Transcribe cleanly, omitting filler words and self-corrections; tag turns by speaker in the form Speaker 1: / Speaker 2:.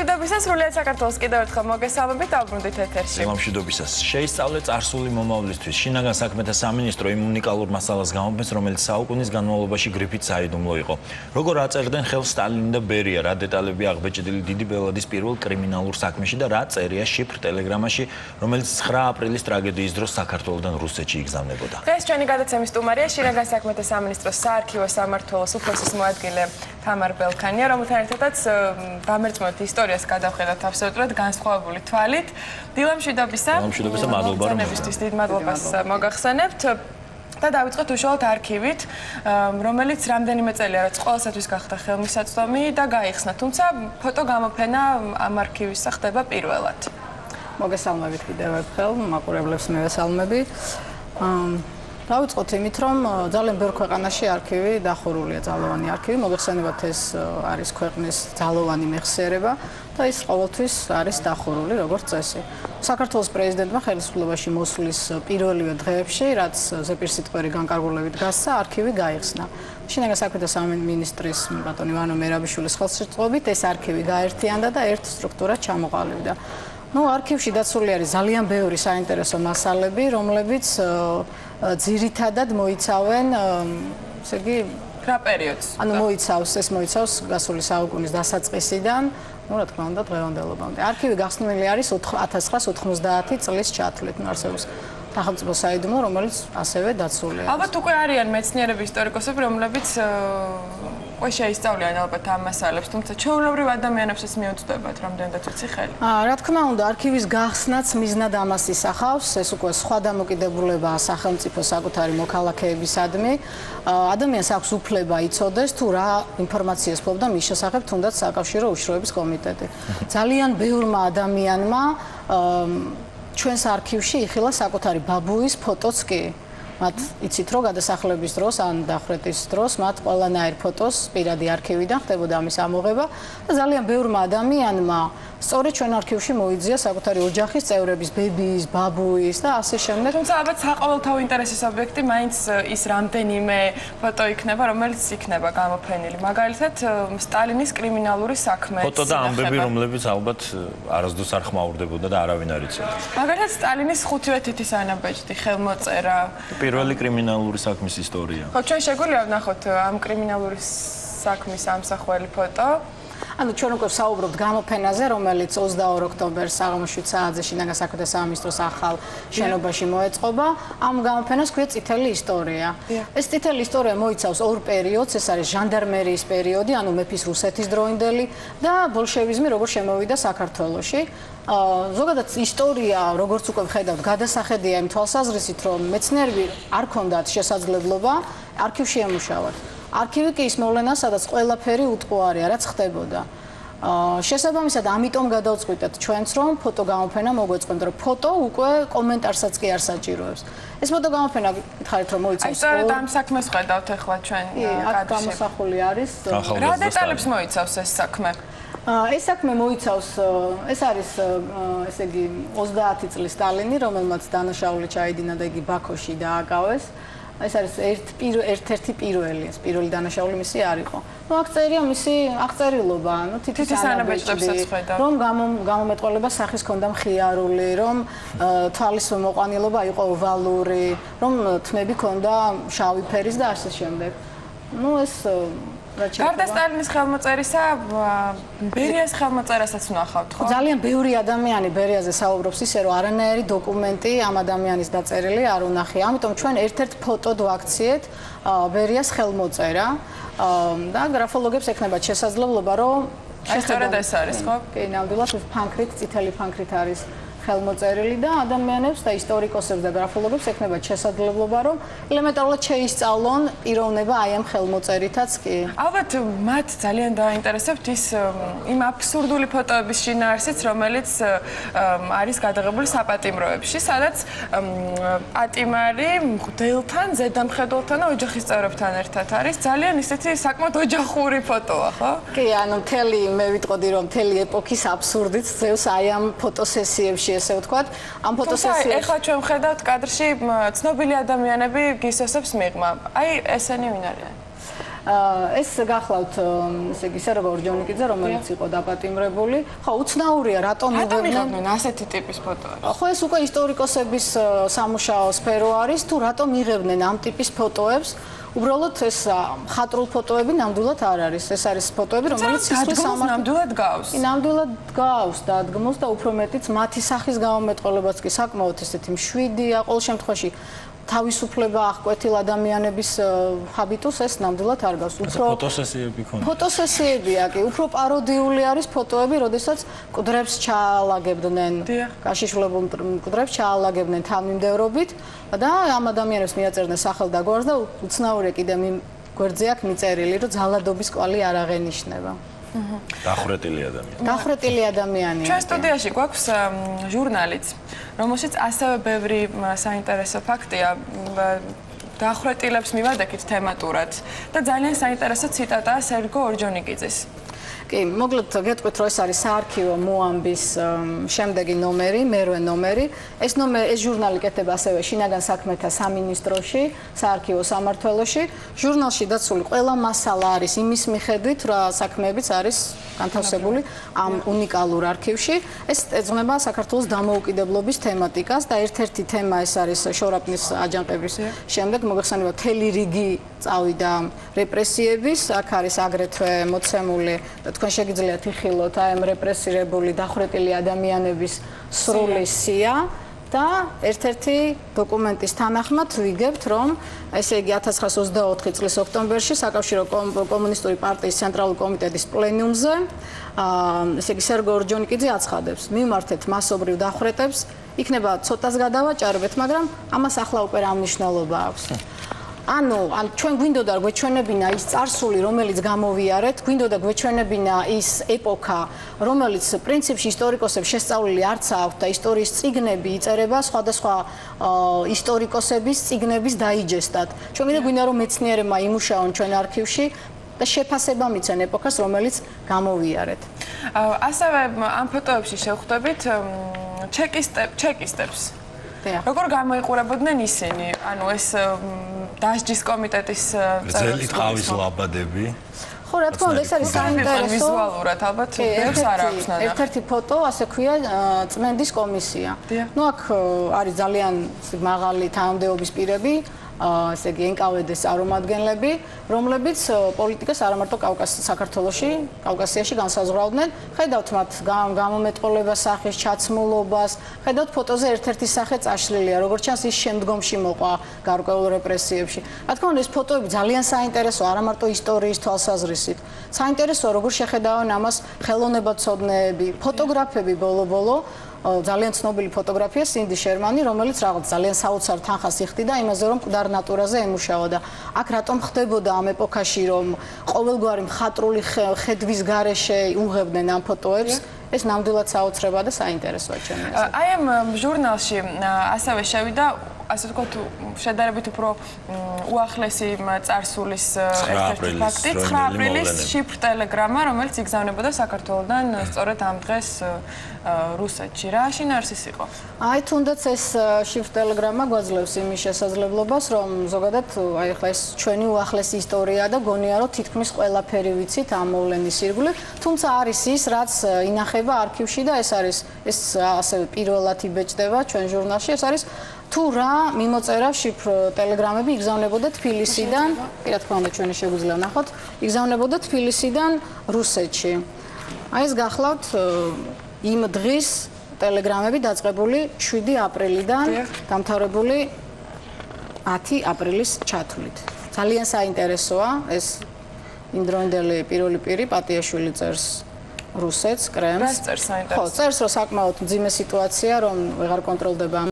Speaker 1: მშვიდობისას სრულიად საქართველოს კიდევ ერთხელ მოგესალმებით, დაუბრუნდით ეთერში.
Speaker 2: მშვიდობისას. შეისწავლე წარსული მომავლისთვის. შინაგან საქმეთა სამინისტრო იმ უნიკალურ მასალას გამოფენს, რომელიც საუკუნის განმავლობაში გრიფით საიდუმლო იყო. როგორ აწერდნენ ხელს სტალინი და ბერია, რა დეტალები აღბეჭდილი დიდი ბელადის პირველ კრიმინალურ საქმეში და რა წერია შიფრ ტელეგრამაში, რომელიც 9 აპრილის ტრაგედიის დროს საქართველოსდან რუსეთში იგზავნებოდა.
Speaker 1: დღეს ჩვენი გადაცემის სტუმარია შინაგან საქმეთა სამინისტროს საარქივო სამმართველოს უფროსის მოადგილე თამარ ბელქანია, რომელთან ერთადაც გამერწმოთ ისტორიას გადავხედავთ აბსოლუტურად განსხვავებული თვალით. დილა მშვიდობისა.
Speaker 2: მშვიდობისა, მადლობა რომ
Speaker 1: მოგწონებისთვის დიდ მადლობას მოგახსენებთ. და დავიწყოთ უშუალოდ არქივით, რომელიც რამდენიმე წელია რაც ყველასათვის გახდა ხელმისაწვდომი და გაიხსნა, თუმცა ფოტო გამოფენა ამ არქივისა ხდება პირველად.
Speaker 3: მოგესალმებით კიდევ ერთხელ, მაყურებლებს მივესალმები. დავიწყოთ იმით, რომ ძალიან ბევრ ქვეყანაში არქივი დახურულია, ძალოვანი არქივი. მოგეხსენებათ, ეს არის ქვეყნის ძალოვანი მეხსიერება და ის ყოველთვის არის დახურული როგორც წესი. საქართველოს პრეზიდენტმა ხელისუფლებაში მოსვლის პირველივე დღეებში, რაც ზეპირსიტყვერი განკარგულებით გასცა, არქივი გაიხსნა. შინაგან საქმეთა სამინისტრის ბატონი ვანო მერაბიშვილის ხელშეწყობით ეს არქივი გაერთიანდა და ერთ სტრუქტურად ჩამოყალიბდა. არქივში დაცული არის ძალიან ბევრი საინტერესო მასალები, რომლებიც ძირითადად მოიცავენ, ესე იგი,
Speaker 1: რა პერიოდს?
Speaker 3: ეს მოიცავს გასული საუკუნის დასაწყისიდან, რა თქმა უნდა, დღევანდელობამდე. არქივი გახსნილი არის 1990 წლის ჩათვლით, არსებობს სახელმწიფო საიდუმლო, რომელიც ასევე დაცულია.
Speaker 1: ალბათ უკვე არიან მეცნიერები, ისტორიკოსები, რომლებიც შეისწავლიან ალბათ ამ მასალებს, თუმცა ჩვეულებრივ ადამიანებსაც მიუწვდებათ რამდენადაც ვიცი ხელი.
Speaker 3: რა თქმა უნდა, არქივის გახსნაც მიზნად ამას ისახავს, ეს უკვე სხვა დამოკიდებულებაა სახელმწიფო საკუთარი მოქალაქეებისადმი. ადამიანს აქვს უფლება იცოდეს თუ რა ინფორმაციას ფლობდა მის შესახებ თუნდაც საკავშირო უშროების კომიტეტი. ძალიან ბევრმა ადამიანმა ჩვენს არქივში იხილა საკუთარი ბაბუის ფოტოც კი. მათ იცით რომ გადასახლების დროს ან დახვრეტის დროს მათ ყველანაირ ფოტოს პირადი არქივიდან ხდებოდა ამის ამოღება და ძალიან ბევრმა ადამიანმა სწორედ ჩვენ არქივში მოიძია საკუთარი ოჯახის წევრების, ბებიის, ბაბუის და ასე შემდეგ.
Speaker 1: თუმცა ალბათ საყოველთაო ინტერესის ობიექტი მაინც ის რამდენიმე ფოტო იქნება, რომელიც იქნება გამოფენილი. მაგალითად, სტალინის კრიმინალური საქმე.
Speaker 2: ფოტო და ამბები, რომლებიც ალბათ არასდროს არ ხმაურდებოდა და არავინ არ იცოდა.
Speaker 1: მაგალითად, სტალინის 5 თითის ანაბეჭდი, ხელმოწერა.
Speaker 2: პირველი კრიმინალური საქმის ისტორია.
Speaker 1: ხო, ჩვენ შეგვიძლია ვნახოთ ამ კრიმინალური საქმის ამსახველი ფოტო.
Speaker 3: ჩვენ უკვე საუბრობთ გამოფენაზე, რომელიც 22 ოქტომბერს საღამოს 7 საათზე შინაგან საქმეთა სამინისტროს ახალ შენობაში მოეწყობა. ამ გამოფენას ქვია წითელი ისტორია. ეს წითელი ისტორია მოიცავს ორ პერიოდს, ეს არის ჟანდარმერიის პერიოდი, ანუ მეფის რუსეთის დროინდელი და ბოლშევიზმი როგორ შემოვიდა საქართველოში. ზოგადად ისტორია, როგორც უკვე ვხედავთ, გადასახედია იმ თვალსაზრისით, რომ მეცნიერები არ ქონდათ შესაძლებლობა არქივში ემუშავათ. არქივი კი ის მოვლენა, სადაც ყველაფერი უტყუარია, რაც ხდებოდა. შესაბამისად, ამიტომ გადავწყვიტეთ ჩვენც, რომ ფოტო გამოფენა მოგვეწყოთ, რომ ფოტო უკვე კომენტარსაც კი არ საჭიროებს. ეს ფოტო გამოფენა გითხარით, რომ მოიცავს.
Speaker 1: სწორედ ამ საქმეს ხედავთ ახლა ჩვენ
Speaker 3: კადრში. გამოსახული არის.
Speaker 1: რა დეტალებს მოიცავს ეს საქმე?
Speaker 3: ეს საქმე მოიცავს, ეს არის, ესე იგი, 30 წლის სტალინი, რომელმაც დანაშაული ჩაიდინა და იგი ბაქოში დააკავეს. ეს არის ერთ-ერთი პირველი, ეს პირველი დანაშაული მისი არ იყო. აქ წერია მისი აღწერილობა, თითის
Speaker 1: ანაბეჭდებსაც ხედავ.
Speaker 3: რომ გამომეტყველება სახის ქონდა მხიარული, რომ თვალის მოყვანილობა იყო ოვალური, რომ თმები ქონდა შავი ფერის და ასე შემდეგ. ეს
Speaker 1: გარდა სტალინის ხელმოწერისა, ბერიას ხელმოწერასაც ვნახავთ, ხო?
Speaker 3: ძალიან ბევრი ადამიანი ბერიაზე საუბრობს ისე, რომ არანაირი დოკუმენტი ამ ადამიანის დაწერილი არ უნახია. ამიტომ ჩვენ ერთ-ერთ ფოტოდ ვაქციეთ ბერიას ხელმოწერა და გრაფოლოგებს ექნებათ შესაძლებლობა, რომ
Speaker 1: სწორედ ეს არის, ხო?
Speaker 3: კი, ნამდვილად ეს ფანქრით, წითელი ფანქრით არის ხელმოწერილი და ადამიანებს და ისტორიკოსებს და გრაფოლოგებს ექნებათ შესაძლებლობა, რომ ელემენტარულად შეისწავლონ პიროვნება აი ამ ხელმოწერითაც კი.
Speaker 1: ალბათ მათ ძალიან დაინტერესებთ იმ აბსურდული ფოტოების შინაარსიც, რომელიც არის გადაღებული საპატიმროებში, სადაც პატიმარი მღვდელთან, ზედამხედველთან და ოჯახის წევრებთან ერთად არის. ძალიან ისეთი საკმაოდ ოჯახური ფოტოა, ხო?
Speaker 3: კი, მე ვიტყოდი, რომ მთელი ეპოქის აბსურდიც ძევს აი ამ ფოტოსესიებში ესე ვთქვათ, ამ ფოტოსესიაში.
Speaker 1: ეხლა ჩვენ ვხედავთ კადრში ცნობილი ადამიანები გისოსებს მიღმა. აი ესენი ვინ არიან?
Speaker 3: ეს გახლავთ ესე იგი სერგო ორჯონიკიძე, რომელიც იყო დაპატიმრებული. ხო, უცნაურია, რატომ
Speaker 1: იღებდნენ ასეთი ტიპის ფოტოებს?
Speaker 3: ხო, ეს უკვე ისტორიკოსების სამუშაო სფერო არის, თუ რატომ იღებდნენ ამ ტიპის ფოტოებს? უბრალოდ ეს ხატრულ ფოტოები ნამდვილად არ არის. ეს არის ფოტოები, რომელიც სისხლის
Speaker 1: ნამდვილად გავს.
Speaker 3: ნამდვილად გავს დადგმოს და უფრო მეტიც მათი სახის გამომეტყველებაც კი საკმაოდ ესეთი მშვიდია. ყოველ შემთხვევაში თავისუფლება აღკვეთილ ადამიანების ჰაბიტუს ეს ნამდვილად არ გავს.
Speaker 2: უფრო ფოტოსესიები ქონდა.
Speaker 3: ფოტოსესიებია კი, უფრო პაროდიული არის ფოტოები, როდესაც მკვდრებს ჩაალაგებდნენ, გაშიშვლებულ მკვდრებს ჩაალაგებდნენ თანმიმდევრობით და ამ ადამიანებს მიაწერდნენ სახელ და გვარს და უცნაურია კიდე გვერდზე აქვს მიწერილი, რომ ძალადობის კვალი არ აღენიშნება.
Speaker 2: დახვრეტილი ადამიანი.
Speaker 3: დახვრეტილი ადამიანია.
Speaker 1: ჩვენ სტუდიაში გვაქვს ჟურნალიც, რომელშიც ასევე ბევრი საინტერესო ფაქტია. დახვრეტილებს მივადექით თემატურად და ძალიან საინტერესო ციტატაა სერგო ორჯონიკიძის. კი, მოკლედ გეტყვით, რომ ეს არის საარქივო მოამბის შემდეგი ნომერი, მერვე ნომერი. ეს ჟურნალი კეთდება ასევე შინაგან საქმეთა სამინისტროში, საარქივო სამმართველოში. ჟურნალში დაცული ყველა მასალა არის იმის მიხედვით, რა საქმეებიც არის განთავსებული ამ უნიკალურ არქივში. ეს ეძღვნება საქართველოს დამოუკიდებლობის თემატიკას და ერთ-ერთი თემა ეს არის შორაპნის აჯანყების შემდეგ მოგეხსენებათ მთელი რიგი წავიდა რეპრესიების, აქ არის აგრეთვე მოცემული და თქვენ შეგიძლიათ იხილოთ აი ამ რეპრესირებული დახვრეტილი ადამიანების სრული სია და ერთ-ერთი დოკუმენტის თანახმად ვიგებთ, რომ ესე იგი 1924 წლის ოქტომბერში საკავშირო კომუნისტური პარტიის ცენტრალური კომიტეტის პლენუმზე ესე იგი სერგო ორჯონიკიძე აცხადებს, მივმართეთ მასობრივ დახვრეტებს, იქნება ცოტას გადავაჭარბეთ, მაგრამ ამას ახლა უკვე რა მნიშვნელობა აქვს. ანუ ჩვენ გვინდოდა გვეჩვენებინა ის წარსული, რომელიც გამოვიარეთ, გვინდოდა გვეჩვენებინა ის ეპოქა, რომელიც პრინციპში ისტორიკოსებს შესწავლილი არც აქვს და ისტორიის წიგნები იწერება სხვადასხვა ისტორიკოსების წიგნების დაიჯესტად. ჩვენ გვინდა რომ მეცნიერებმა იმუშაონ ჩვენ არქივში და შეფასება მიცენ ეპოქას, რომელიც გამოვიარეთ. ასევე ამ ფოტოებში შევხვდებით ჩეკისტებს. როგორ გამოიყურებოდნენ ისინი? ანუ ეს დასჯის კომიტეტის
Speaker 2: წელი ტყავის ლაბადები.
Speaker 3: ხო, რა თქმა უნდა, ეს არის საინტერესო.
Speaker 1: ვიზუალურად ალბათ ბევრს არ აქვს ნანა.
Speaker 3: ერთ-ერთი ფოტო, ასე ქვია, წმენდის კომისია. ნუ აქ არის ძალიან მაღალი თანამდებობის პირები, ესე იგი NKVD-ს წარმომადგენლები, რომლებიც პოლიტიკას არა მარტო საქართველოში, კავკასიაში განსაზღვრავდნენ. ხედავთ მათ გამომეტყველებას, სახის ჩაცმულობას, ხედავთ ფოტოზე ერთ-ერთი სახე წაშლილია, როგორც ჩანს ის შემდგომში მოყვა გარკვეულ რეპრესიებში. რა თქმა უნდა, ეს ფოტოები ძალიან საინტერესოა, არა მარტო ისტორიის თვალსაზრისით. საინტერესოა, როგორ შეხედავენ ამას ხელოვნებაცოდნეები, ფოტოგრაფები ბოლო-ბოლო. ძალიან ცნობილი ფოტოგრაფია სინდი შერმანი, რომელიც რაღაც ძალიან საოცარ თანხას იხდიდა იმაზე, რომ მკვდარ ნატურაზე ემუშავა და აქ რატომ ხდებოდა ამ ეპოქაში, რომ ყოველგვარი მხატვრული ხედვის გარეშე უღებდნენ ამ ფოტოებს, ეს ნამდვილად საოცრება და საინტერესოა ჩემი აზრით.
Speaker 1: აი ამ ჟურნალში ასევე შევიდა ასე ვთქვათ, შედარებით უფრო უახლესი წარსულის ერთ-ერთი ფაქტი, 9 აპრილის შიფრ ტელეგრამა, რომელიც იგზავნებოდა საქართველოდან სწორედ ამ დღეს რუსეთში. რა შინაარსის იყო?
Speaker 3: აი თუნდაც ეს შიფრ ტელეგრამა გვაძლევს იმის შესაძლებლობას, რომ ზოგადად აი ახლა ეს ჩვენი უახლესი ისტორია და გონია რომ თითქმის ყველაფერი ვიცით ამ მოვლენის ირგვლივ, თუმცა არის ის, რაც ინახება არქივში და ეს არის ეს ასევე პირველად იბეჭდება ჩვენ ჟურნალში, ეს არის თუ რა მიმოწერა შიფრ ტელეგრამები იგზავნებოდა თბილისიდან, რა თქმა უნდა ჩვენი შეგვიძლია ნახოთ, იგზავნებოდა თბილისიდან რუსეთში. აი ეს გახლავთ იმ დღის ტელეგრამები დაწყებული 7 აპრილიდან დამთავრებული 10 აპრილის ჩათვლით. ძალიან საინტერესოა ეს იმდროინდელი პირველი პირი პატიაშვილი წერს რუსეთს, კრემლს.
Speaker 1: წერს საინტერესო.
Speaker 3: ხო, წერს რომ საკმაოდ მძიმე სიტუაცია, რომ ვეღარ კონტროლდება